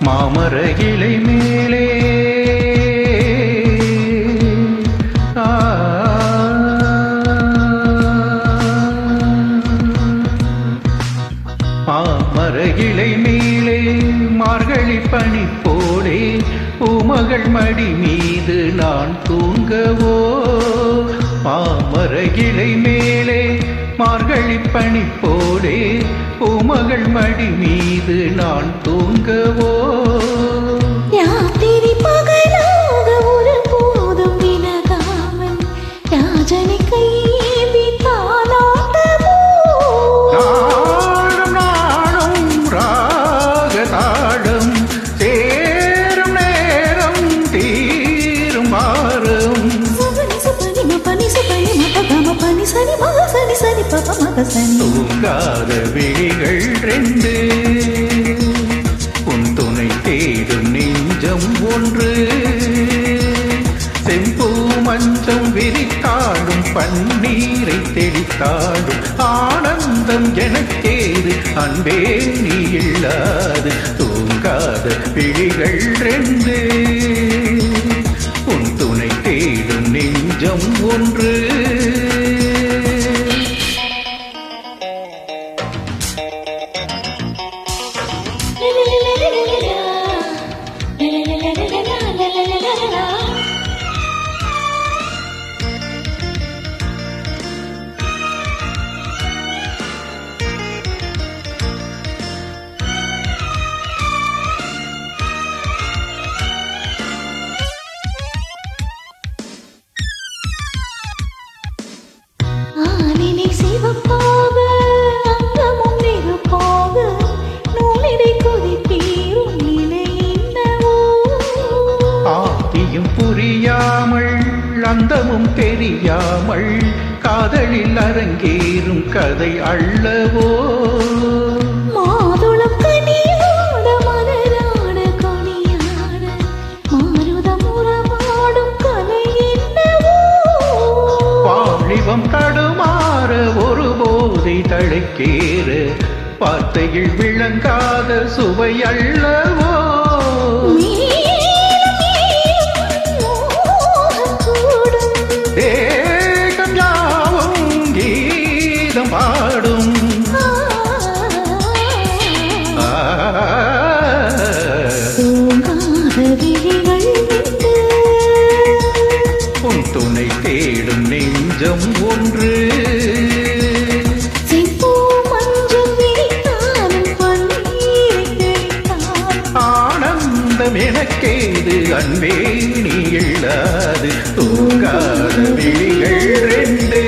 மாமர இலை மேலே மாமர இலை மேலே மார்கழி பனி போலே பூமகள் மடி மீது நான் தூங்கவோ மாமர இலை மேலே மார்கழி பனி போலே பூமகள் மடி மீது நான் தூங்கவோ ராத்திரி பகலாக ஒரு போதும் விலகாமல் ராஜனை கையேந்தி தாலாட்டவோ நாடும் நாடும் ராக தாடும் சேரும் நேரம் தீரும் மாறும் தூங்காத விழிகள் ரெண்டு உன் துணை தேடும் நெஞ்சம் ஒன்று செம்பூ மஞ்சம் விரித்தாடும் பன்னீரை தெளித்தாடும் ஆனந்தம் எனக்கேது அன்பே நீ இல்லாது தூங்காத விழிகள் ரெண்டு உன் துணை தேடும் நெஞ்சம் ஒன்று ஆனினை சிவப்பாக அங்கமும் நெருப்பாக நூலிடை கொதித்தீரும் நிலை என்னவோ ஆதியும் புரியாமல் அந்தமும் தெரியாமல் காதலில் அரங்கேறும் கதை அள்ளவோ மாதுளம் கனியாட மலராட கொடியாட மாருதம் உறவாடும் கலை என்னவோ வாலிபம் தடுமாற ஒரு போதை தழைக்கேற வார்த்தையில் விளங்காத சுவை அள்ளவோ தேகம் யாவும் கீதம் பாடும் உன் துணை தேடும் நெஞ்சம் ஒன்று ஆனந்தம் எனக்கேது அன்பே நீ இல்லாது தூங்காத விழிகள் ரெண்டு